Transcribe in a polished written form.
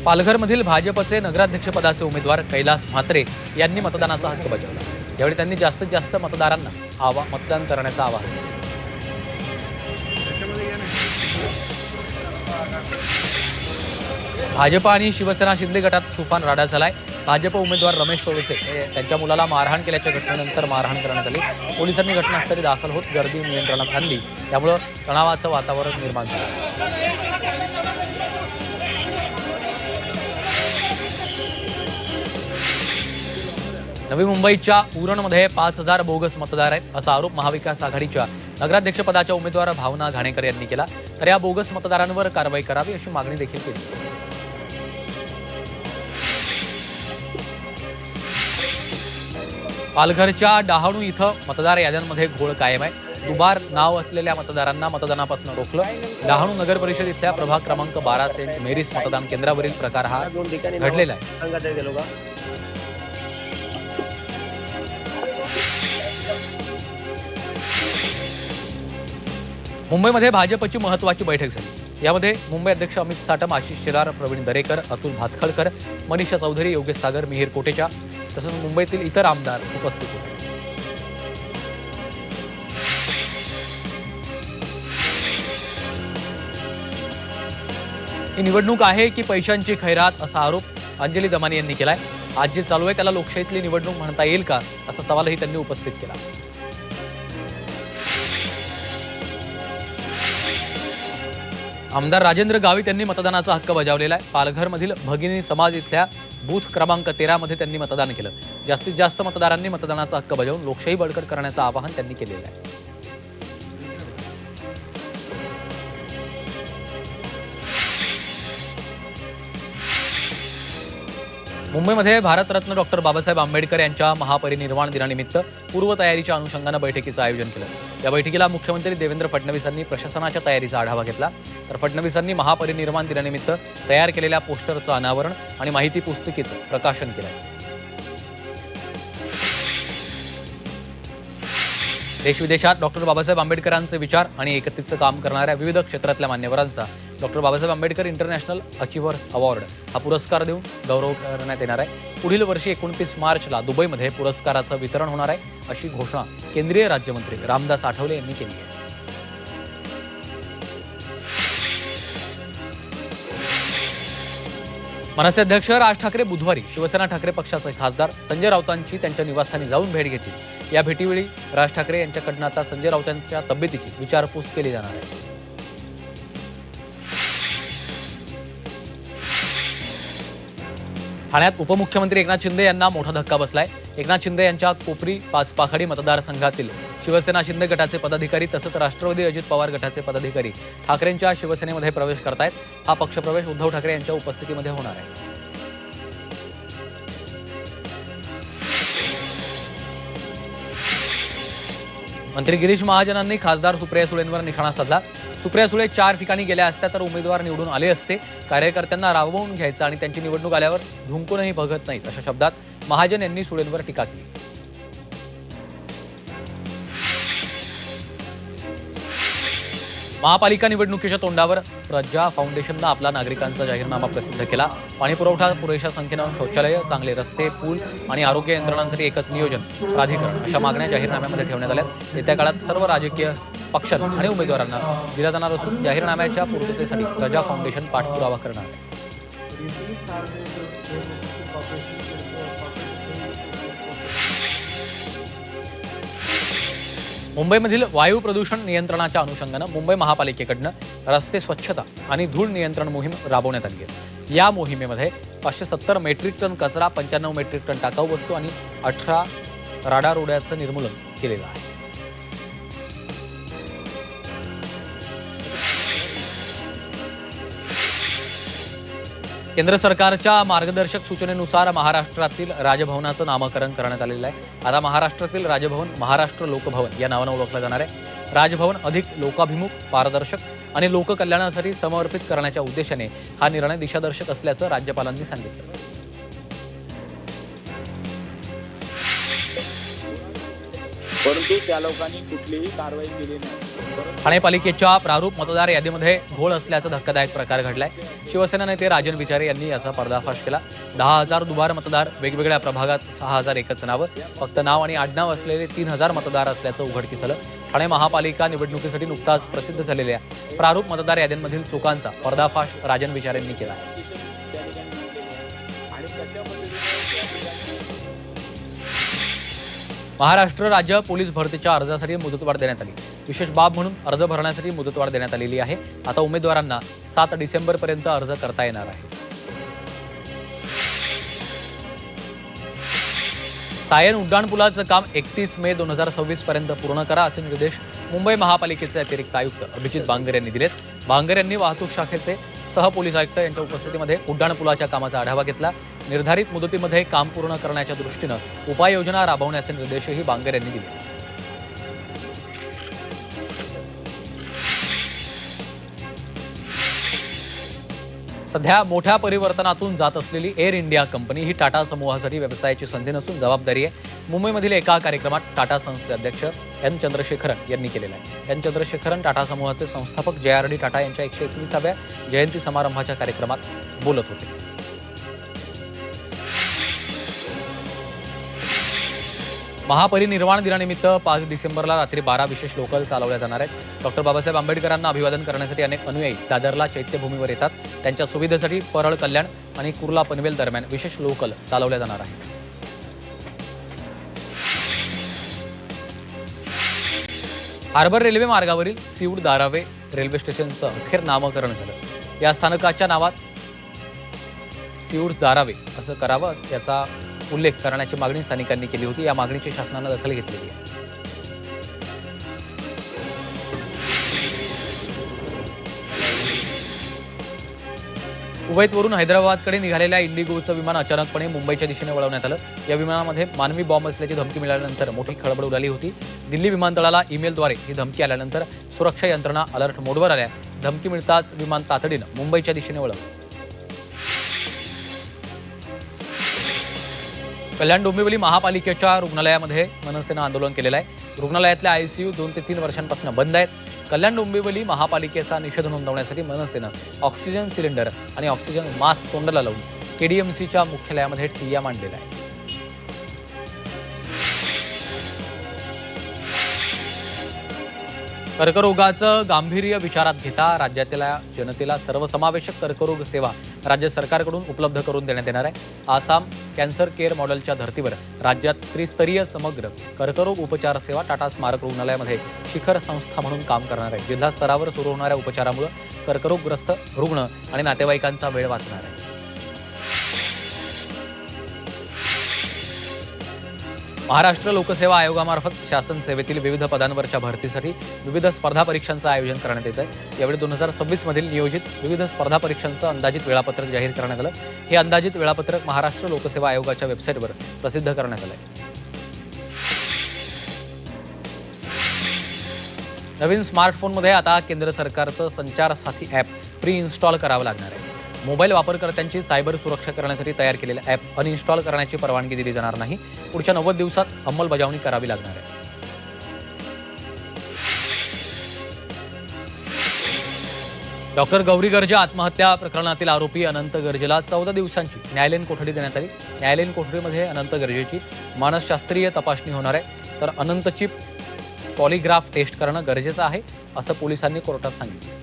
पालघरमधील भाजपचे नगराध्यक्षपदाचे उमेदवार कैलास म्हात्रे यांनी मतदानाचा हक्क बजावला। यावेळी त्यांनी जास्तीत जास्त मतदारांना मतदान करण्याचं आवाहन केलं। भाजप आणि शिवसेना शिंदे गटात तुफान राडा झालाय। भाजप उमेदवार रमेश चोळसे त्यांच्या मुलाला मारहाण केल्याच्या घटनेनंतर मारहाण करण्यात आली। पोलिसांनी घटनास्थळी दाखल होत गर्दी नियंत्रणात आणली, त्यामुळे तणावाचं वातावरण निर्माण झालं। नवी मुंबईच्या उरणमध्ये 5000 बोगस मतदार आहेत असा आरोप महाविकास आघाडीच्या नगराध्यक्षपदाच्या उमेदवार भावना घाणेकर यांनी केला। तर या बोगस मतदारांवर कारवाई करावी अशी मागणी देखील केली। पालघरच्या डहाणू इथं मतदार याद्यांमध्ये घोळ कायम आहे। दुबार नाव असलेल्या मतदारांना मतदानापासून रोखलं। डहाणू नगर परिषद इथल्या प्रभाग क्रमांक 12 सेंट मेरीस मतदान केंद्रावरील प्रकार हा घडलेला आहे। मुंबईमध्ये भाजपची महत्त्वाची बैठक झाली। यामध्ये मुंबई अध्यक्ष अमित साटम, आशिष शेलार, प्रवीण दरेकर, अतुल भातखळकर, मनीषा चौधरी, योगेश सागर, मिहिर कोटेचा तसंच मुंबईतील इतर आमदार उपस्थित होते। ही निवडणूक आहे की पैशांची खैरात असा आरोप अंजली दमानी यांनी केलाय। आज जे चालू आहे त्याला लोकशाहीतली निवडणूक म्हणता येईल का असा सवालही त्यांनी उपस्थित केला। आमदार राजेंद्र गावित यांनी मतदानाचा हक्क बजावलेला आहे। पालघरमधील भगिनी समाज इथल्या बूथ क्रमांक 13 मध्ये त्यांनी मतदान केलं। जास्तीत जास्त मतदारांनी मतदानाचा हक्क बजावून लोकशाही बळकट करण्याचं आवाहन त्यांनी केलेलं आहे। मुंबईमध्ये भारतरत्न डॉक्टर बाबासाहेब आंबेडकर यांच्या महापरिनिर्वाण दिनानिमित्त पूर्वतयारीच्या अनुषंगानं बैठकीचं आयोजन केलं। या बैठकीला मुख्यमंत्री देवेंद्र फडणवीसांनी प्रशासनाच्या तयारीचा आढावा घेतला। तर फडणवीसांनी महापरिनिर्वाण दिनानिमित्त तयार केलेल्या पोस्टरचं अनावरण आणि माहिती पुस्तिकेचं प्रकाशन केलं। देशविदेशात डॉक्टर बाबासाहेब आंबेडकरांचे विचार आणि एकतेचं काम करणाऱ्या विविध क्षेत्रातल्या मान्यवरांचा doctor Babasaheb Ambedkar international achievers award हा पुरस्कार देऊन गौरव करण्यात येणार आहे। पुढील वर्षी 29 मार्चला दुबईमध्ये पुरस्काराचं वितरण होणार आहे अशी घोषणा केंद्रीय राज्यमंत्री रामदास आठवले यांनी केली आहे। मनसे अध्यक्ष राज ठाकरे बुधवारी शिवसेना ठाकरे पक्षाचे खासदार संजय राऊतांची त्यांच्या निवासस्थानी जाऊन भेट घेतली। या भेटीवेळी राज ठाकरे यांच्याकडून आता संजय राऊतांच्या तब्येतीची विचारपूस केली जाणार आहे। ठाण्यात उपमुख्यमंत्री एकनाथ शिंदे यांना मोठा धक्का बसलाय। एकनाथ शिंदे यांच्या कोपरी पाचपाखडी मतदारसंघातील शिवसेना शिंदे गटाचे पदाधिकारी तसंच राष्ट्रवादी अजित पवार गटाचे पदाधिकारी ठाकरेंच्या शिवसेनेमध्ये प्रवेश करतायत। हा पक्षप्रवेश उद्धव ठाकरे यांच्या उपस्थितीमध्ये होणार आहे। मंत्री गिरीश महाजनांनी खासदार सुप्रिया सुळेंवर निशाणा साधला। सुप्रिया सुळे 4 ठिकाणी गेल्या असत्या तर उमेदवार निवडून आले असते। कार्यकर्त्यांना राबवून घ्यायचं आणि त्यांची निवडणूक आल्यावर धुंकूनही बघत नाहीत अशा शब्दात महाजन यांनी सुळेंवर टीका केली। महापालिका निवडणुकीच्या तोंडावर प्रजा फाउंडेशननं आपला नागरिकांचा जाहीरनामा प्रसिद्ध केला। पाणीपुरवठा, पुरेशा संख्येनं शौचालय, चांगले रस्ते, पूल आणि आरोग्य यंत्रणांसाठी एकच नियोजन प्राधिकरण अशा मागण्या जाहीरनाम्यामध्ये ठेवण्यात आल्या। येत्या काळात सर्व राजकीय पक्षांना आणि उमेदवारांना दिला जाणार असून जाहीरनाम्याच्या पूर्ततेसाठी प्रजा फाउंडेशन पाठपुरावा करणार आहे। मुंबईमधील वायू प्रदूषण नियंत्रणाच्या अनुषंगानं मुंबई महापालिकेकडनं रस्ते स्वच्छता आणि धूळ नियंत्रण मोहीम राबवण्यात आली आहे। या मोहिमेमध्ये 570 मेट्रिक टन कचरा, 95 मेट्रिक टन टाकाऊ वस्तू आणि 18 राडारोड्याचं निर्मूलन केलेलं आहे। केंद्र सरकारच्या मार्गदर्शक सूचनेनुसार महाराष्ट्रातील राजभवनाचं नामकरण करण्यात आलेलं आहे। आता महाराष्ट्रातील राजभवन महाराष्ट्र लोकभवन या नावानं ओळखलं जाणार आहे। राजभवन अधिक लोकाभिमुख, पारदर्शक आणि लोककल्याणासाठी समर्पित करण्याच्या उद्देशाने हा निर्णय दिशादर्शक असल्याचं राज्यपालांनी सांगितलं। परंतु त्या लोकांनी कुठलीही कारवाई केली नाही. ठाणे पालिकेच्या प्रारूप मतदार यादीमध्ये घोळ असल्याचा धक्कादायक प्रकार घडलाय. शिवसेना नेते राजन विचारे यांनी याचा पर्दाफाश केला. 10,000 दुबार मतदार, वेगवेगळ्या प्रभागात 6,000 एकच नावं, फक्त नाव आणि आडनाव असलेले 3,000 मतदार असल्याचं उघडकीस आलं. ठाणे महापालिका निवडणुकीसाठी नुकताच प्रसिद्ध झालेल्या प्रारूप मतदार याद्यांमधील चुकांचा पर्दाफाश राजन विचारेंनी केला. आणि कशा पद्धतीने महाराष्ट्र राज्य पोलीस भरतीच्या अर्जासाठी मुदतवाढ देण्यात आली. विशेष बाब म्हणून अर्ज भरण्यासाठी मुदतवाढ देण्यात आलेली आहे. आता उमेदवारांना 7 डिसेंबरपर्यंत अर्ज करता येणार आहे. सायन उड्डाणपुलाचं काम 31 मे 2026 पर्यंत पूर्ण करा असे निर्देश मुंबई महापालिकेचे अतिरिक्त आयुक्त अभिजित बांगर यांनी दिलेत. बांगर यांनी वाहतूक शाखेचे सहपोलीस आयुक्त यांच्या उपस्थितीमध्ये उड्डाणपुलाच्या कामाचा आढावा घेतला. निर्धारित मुदतीमध्ये काम पूर्ण करण्याच्या दृष्टीनं उपाययोजना राबवण्याचे निर्देशही बांगर यांनी दिले. सध्या मोठ्या परिवर्तनातून जात असलेली एअर इंडिया कंपनी ही टाटा समूहासाठी व्यवसायाची संधी नसून जबाबदारी आहे. मुंबईमधील एका कार्यक्रमात टाटा संस्थेचे अध्यक्ष एन चंद्रशेखरन यांनी केलेला आहे. एन चंद्रशेखरन टाटा समूहाचे संस्थापक JRD टाटा यांच्या 121व्या जयंती समारंभाच्या कार्यक्रमात बोलत होते. महापरिनिर्वाण दिनानिमित्त 5 डिसेंबरला रात्री 12 विशेष लोकल चालवल्या जाणार आहेत. डॉक्टर बाबासाहेब आंबेडकरांना अभिवादन करण्यासाठी अनेक अनुयायी दादरला चैत्यभूमीवर येतात. त्यांच्या सुविधेसाठी परळ कल्याण आणि कुर्ला पनवेल दरम्यान विशेष लोकल चालवल्या जाणार आहे. हार्बर रेल्वे मार्गावरील सिऊड दारावे रेल्वे स्टेशनचं अखेर नामकरण झालं. या स्थानकाच्या नावात सिऊड दारावे असं करावं याचा उल्लेख करण्याची मागणी स्थानिकांनी केली होती. या मागणीची शासनानं दखल घेतलेली आहे. कुवैतवरून हैदराबादकडे निघालेल्या इंडिगोचं विमान अचानकपणे मुंबईच्या दिशेने वळवण्यात आलं. या विमानामध्ये मानवी बॉम्ब असल्याची धमकी मिळाल्यानंतर मोठी खळबळ उडाली होती. दिल्ली विमानतळाला ईमेलद्वारे ही धमकी आल्यानंतर सुरक्षा यंत्रणा अलर्ट मोडवर आल्या. धमकी मिळताच विमान तातडीनं मुंबईच्या दिशेने वळवलं. कल्याण डोंबिवली महापालिकेच्या रुग्णालयामध्ये मनसेनं आंदोलन केलेलं आहे. रुग्णालयातल्या ICU 2 ते 3 वर्षांपासून बंद आहेत. कल्याण डोंबिवली महापालिकेचा निषेध नोंदवण्यासाठी मनसेनं ऑक्सिजन सिलेंडर आणि ऑक्सिजन मास्क तोंडाला लावून KDMCच्या मुख्यालयामध्ये ठिय्या मांडलेला आहे. कर्करोगाचं गांभीर्य विचारात घेता राज्यातल्या जनतेला सर्वसमावेशक कर्करोग सेवा राज्य सरकारकडून उपलब्ध करून देण्यात येणार आहे. आसाम कॅन्सर केअर मॉडेलच्या धर्तीवर राज्यात त्रिस्तरीय समग्र कर्करोग उपचार सेवा टाटा स्मारक रुग्णालयामध्ये शिखर संस्था म्हणून काम करणार आहे. जिल्हा स्तरावर सुरू होणाऱ्या उपचारामुळे कर्करोगग्रस्त रुग्ण आणि नातेवाईकांचा वेळ वाचणार आहे. महाराष्ट्र लोकसेवा आयोगामार्फत शासन सेवेतील विविध पदांवरच्या भरतीसाठी विविध स्पर्धा परीक्षांचं आयोजन करण्यात येत आहे. यावेळी 2026 मधील नियोजित विविध स्पर्धा परीक्षांचं अंदाजित वेळापत्रक जाहीर करण्यात आलं. हे अंदाजित वेळापत्रक महाराष्ट्र लोकसेवा आयोगाच्या वेबसाईटवर प्रसिद्ध करण्यात आलं आहे. नवीन स्मार्टफोनमध्ये आता केंद्र सरकारचं संचार साथी ॲप प्री इन्स्टॉल करावं लागणार आहे. मोबाईल वापरकर्त्यांची सायबर सुरक्षा करण्यासाठी तयार केलेलं ॲप अनइन्स्टॉल करण्याची परवानगी दिली जाणार नाही. पुढच्या 90 दिवसात अंमलबजावणी करावी लागणार आहे. डॉक्टर गौरी गर्जे आत्महत्या प्रकरणातील आरोपी अनंत गर्जेला 14 दिवसांची न्यायालयीन कोठडी देण्यात आली. न्यायालयीन कोठडीमध्ये अनंत गर्जेची मानसशास्त्रीय तपासणी होणार आहे. तर अनंतची पॉलिग्राफ टेस्ट करणं गरजेचं आहे असं पोलिसांनी कोर्टात सांगितलं.